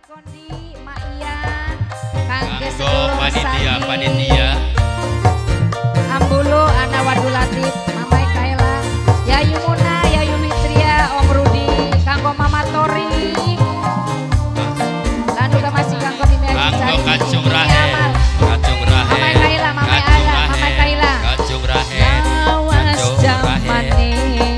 Kondi, Mak Iya, kangge Kanggo sedulur panitia Ambulu, Ana Wadul Latif, Mama Kaila, Yayu Muna, Yayu Witria, Om Rudi, kanggo Mama Tori, lan juga masih kanggo Mimi Aji kanggo Cari, Kacung Mimi Rahe Amal, Kacung Rahe Mama Kaila, Mama Ada, Mama Kaila, Kacung Rahe lawas jamane,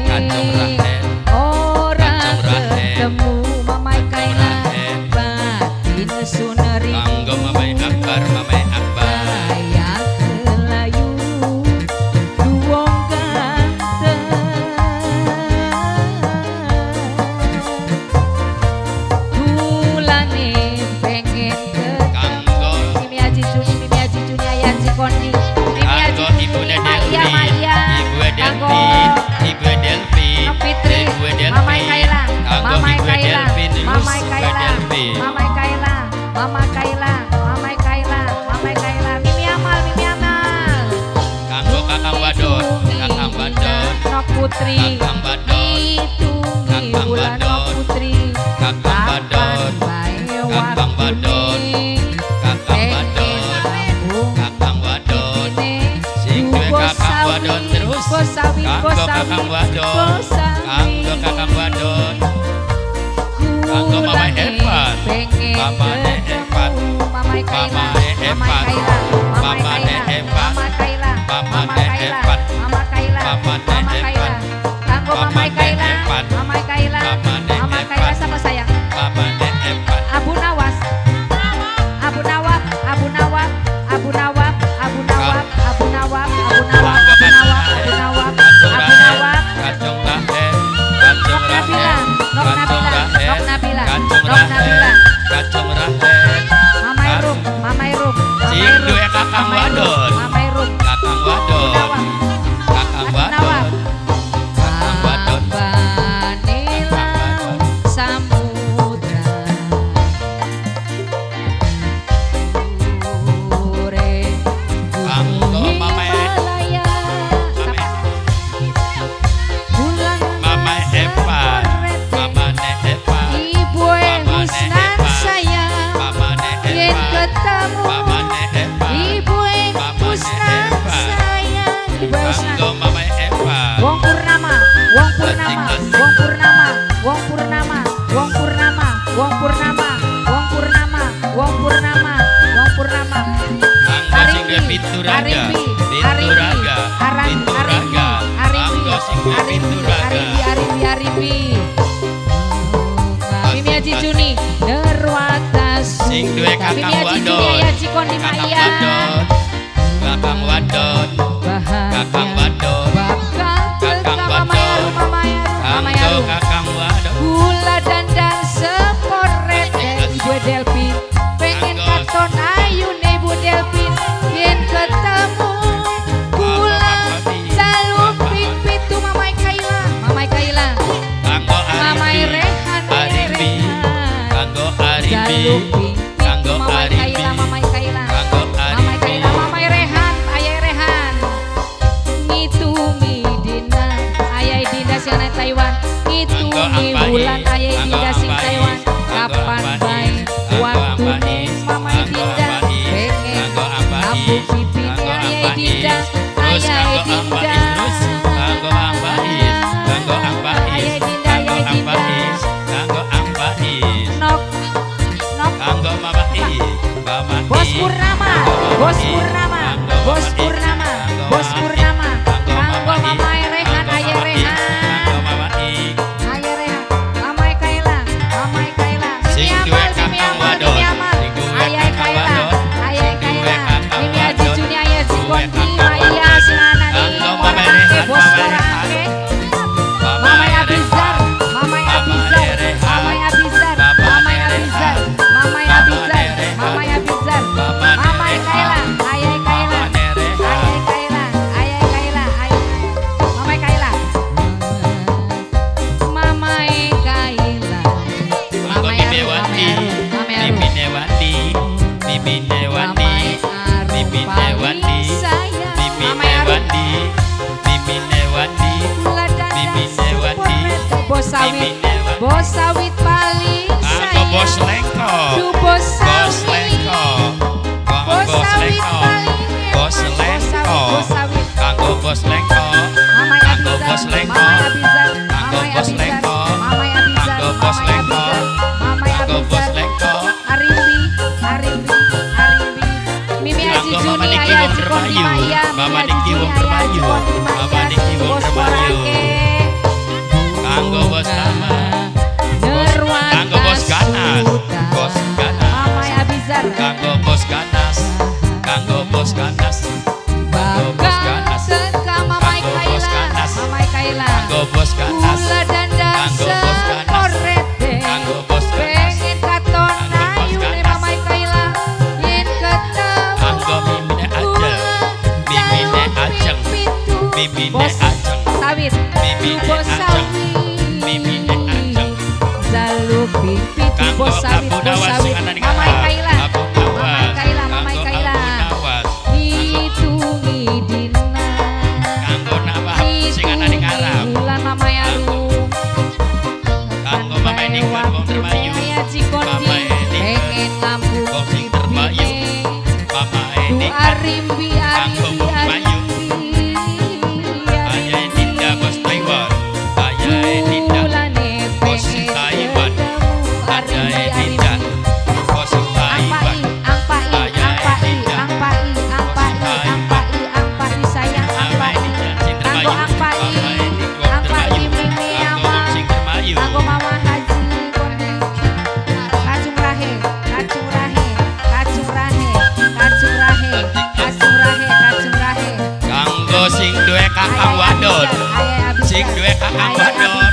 Kacung Rahe ora Kacung Rahe ketemu Mama Kaila, Rahe batin suneri, kanggo Mamai Akbar Mamai Akbar Ayah kelayu duwong ganteng Kulane pengen kanggo ketemu Mimi Aji Juni Ayah Cikondi Mimi Aji kanggo Ibune Maya Maya Ibu kanggo Delvi Ibu Delvi Nok Fitri Ibu Delvi Mama Kaila kanggo Mama Ibu Kaila Delvi Mama Ibu Kaila Delvi Mama Kaila Mama Kaila Mama Kaila Mama Kaila Mimi Amal kanggo Kakang Badon Kakang Badon Nok Putri Kakang Badon Itungi Kakang bulan Nok Badon Putri Kakang Badon Kakang Badon Kakang Badon Kakang Badon sing duwe Kakang Badon terus kanggo Kakang Badon kanggo Kakang Badon kanggo Mama Evan Mama Evan Mama Kaila Mama Evan Mama Evan Mama Kaila Mama Evan Mama Kaila Mama Mama Kaila Evan kanggo Mama Kaila Evan Mama Kaila Mama Mama Kaila Evan sama saya Mama Evan Abu Nawas Abu Nawab Abu Nawab Abu Nawab Abu Nawab Abu Nawab Abu Nawab Abu Nawab Abu Nawab Abu Nawab Kacung Rahe Kacung Nok Nabila Rahe Nok Nabila Kacung Nok Rahe Nabila Kacung Rahe Mama Irum Mama Irum sing duwe Kakang Badon Mama Irum Kakang Badon Kakang Badon Kakang Badon Banila Samudra Ure kanggo Mama Himalaya Bulan Mama Evan Mama Evan Ibu Husnan saya Mama Yen Evan ketemu Mama Evan Ibu Husnan saya Ibu Husnan kanggo Mama Evan Wong Purnama Wong Purnama Wong Purnama Wong Purnama Wong Purnama Wong Purnama Wong Purnama Wong Purnama Wong Purnama kanggo sing duwe Pituraga Pituraga Pituraga kanggo sing duwe Pituraga Aribi Mimi Aji Juni Nerwata sing duwe Mimi Kakang Aji Juni Wadon Ayah Cikondi Kakang Maya Wadon Kakang Wadon Kakang Wadon Kakang Mama Yaru Mama Yaru Mama kanggo Yaru Kakang Wadon Gula dandan seporet Ibu Delvin pengen katon ayune Ibu Delvin yen ketemu gula jaluk pimpit tu Mama Kaila Mama Kaila kanggo Mama Arifi Rehan Arifi kanggo Arifi jaluk pimpit kanggo Mama Arifi Kaila Mama Kaila kanggo Mama Arifi Kaila Mama Rehan Ayah Rehan ngitungi Dina Ayah Dinda sing ana Taiwan ngitungi Kanggo bulan Ayah Kanggo Dinda sing Ampais, Taiwan Kanggo kapan Ampais, bae Kanggo waktu Ampais, Mama Kanggo Dinda Ampais, pengen Kanggo Ampais, ambu pipi Kanggo Ayah Ampais, Dinda terus Ayah Kanggo Dinda Ampais, terus Kanggo Ampais, Kanggo Ampais, Ayah Dinda, Kanggo Ayah Dinda. Ampais, Kanggo Ampais, nok nok Kanggo Mama I, Mama I, Bos Purnama Bos Purnama Bos Purnama Bos Purnama kanggo Mama Rehan Ayah Rehan Kanggo Mama I, Ayah Rehan Mama Kaila Mama Kaila Sing Mimi duwe Amal Mimi Kakang Amal Wadon, Mimi Amal sing duwe Ayah Kakang Kaila Wadon, Ayah sing duwe Kaila Kakang Mimi Aji Wadon, Juni Ayah duwe Cikondi Kakang Maya Wadon. Sinana di Kanggo Mama Morake Rehan, Bos Mama Morake Mama Mama Abizar Mama Abizar Mama Abizar Mama Abizar Mama Abizar Mama Abizar Mama Kaila Ayah Kaila Ayah Kaila Ayah Kaila Mama Kaila Mama Kaila Kanggo Bibi Wati, Bibi Newati, Bibi Newati, Bibi Newati, Bibi Newati, Bibi Newati, Bibi Newati, Bos sawit Bibi Newati. Bos sawit paling Kanggo Bos sayang Lengko, Du bos Bos sawit. lengko. Bos Bos sawit lengko. paling Bos enak. lengko. Bos sawit. Kanggo bos lengko. Mamai Kanggo Abizar, bos lengko. Mamai Abizar, Kanggo Mamai bos Abizar, lengko. Mamai Abizar, Kanggo bos Mamai lengko. Abizar, Mamai Kanggo bos Abizar, lengko. Arimbi, Arimbi, Arimbi. Mimi Aji Kanggo Juni Mama Niki Ayah wong Cikon Dermayu. Dimaya, Mama Mimi Aji Niki Juni wong Ayah Dermayu. Cikon Mama Dimaya, Niki wong Bos Dermayu. Porake. Kanggo bos Tama. Nerwata Kanggo bos Ganas. Suta. Bos Ganas. Mamai Abizar, Kanggo bos Ganas. Kanggo bos Ganas. Kanggo bos Ganas. Teka Mamai Kanggo bos Kaila, Ganas. Mamai Kaila. Kanggo bos Ganas. Kula dandan Kanggo bos Ganas. seporete. Kanggo bos Ganas. Pengen katon Kanggo bos ayu ne Ganas. Mamai Kaila. Yen ketemu Kanggo mimine ajeng. Mimine ajeng. Mimine Bos ajeng. sawit. Mimine Bos ajeng. sawit. Mimine ajeng. Jaluk pipi Kanggo bos sawit. Abu Bos Nawas sawit. sing ana ning Mamai Arab. Kaila. Abu Mamai Nawas. Kaila. Mamai Kanggo Kaila. Abu Nawas. Hitungi dina. Kanggo Nawab sing ana ning Arab. Bulan Mamai Aru. Kanggo Mamai Nikon wong Dermayu. Ayah Cikondi. Mamai Nikon Pengen lampu wong sing Dermayu. Mamai Du Nikon. arimbi Kanggo arimbi Bung Mayu. arimbi Ayah Dinda bos Taiwan. Ayah Dinda Bulane bos pengen Taiwan. ketemu Ayah arimbi Dinda arimbi bos Taiwan. Angpai sayang Mamai angpai Nikon sing Kanggo Dermayu. angpai Mamai Nikon angpai Dermayu. mimi Kanggo ama wong sing Dermayu. Kanggo mama haji kondi kacung rahe kacung rahe kacung rahe kacung rahe kacung rahe kacung rahe Kanggo sing duwe kakang wadon. Sing duwe kakang wadon.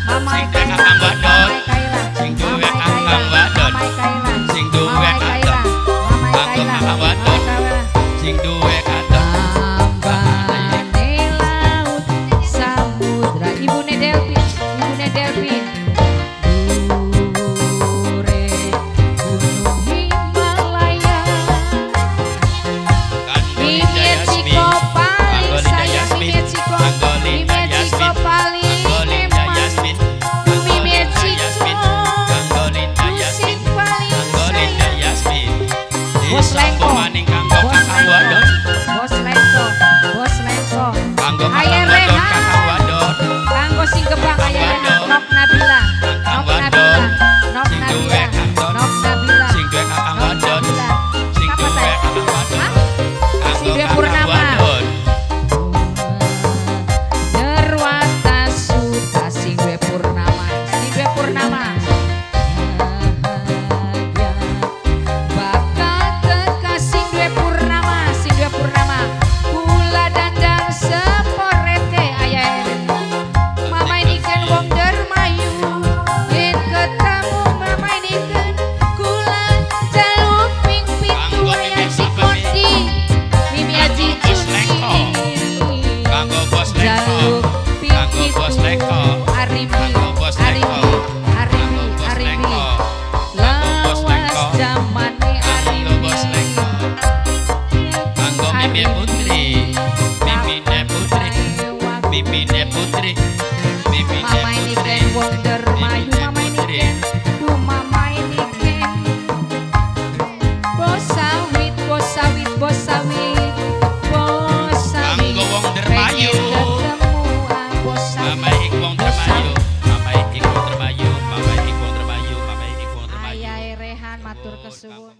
Sing duwe kakang wadon. Sing duwe kakang wadon. Sing duwe kakang. Kanggo kakang wadon. Sing duwe kakang. Ambane laut samudra ibune Delphin Dure gunung Himalaya Kanggo Linda Mimie Yasmin. Ciko paling Kanggo Linda sayang Yasmin. Mimie Ciko Kanggo Linda Mimie Ciko Yasmin. paling Kanggo Linda emang Yasmin. Kanggo Mimie Linda Ciko Yasmin. Kanggo Linda Yasmin. sing paling Kanggo Linda sayang Yasmin. Bos Lengko Maning kanggo Bos kakang wadon. Lengko Bos Lengko Bos Lengko Kanggo Ayah kakang wadon. Rehan. Kakang wadon. Kanggo sing gebang ayah Wadon. Rehan Nok Nabila Kakang Nok wadon. Nabila Nok Sing duwe Nabila kakang. Nok Nabila Sing duwe kakang Nok wadon. Nabila Sing Siapa duwe saya? kakang wadon. Hah? Kanggo Sing duwe kakang Purnama. wadon. Nerwata Suta sing duwe Purnama sing duwe Purnama bahagia bakal teka sing duwe Purnama kula dandang seporete ayah Mama ini kan wong Dermayu yen ketemu Mama ini kan kula jaluk ping pitu Kanggo ayah Mimi si Sapa, Kondi Mimi Aji Kanggo Bos Lengko. Juni Kanggo bos Lengko. jaluk ping Kanggo bos pitu Lengko. Arimbi Kanggo bos Lengko. Arimbi Kanggo bos Arimbi Lengko. Kanggo bos lawas Lengko. zamane Kanggo bos Arimbi Lengko. Kanggo Mimi Putri. Mimine Putri. Mimine Putri. Mimine Mama ini Putri. kan wong Dermayu Mimine Mama ini Putri. kan duh Mama ini kan bos sawit bos sawit bos sawit bos sawit Kanggo wong Dermayu. pengen ketemu bos Mama sawit ik wong Dermayu. Mama ik wong Dermayu. Mama ik wong Dermayu. Mama ik wong Dermayu. Ayah Rehan matur kesuwun.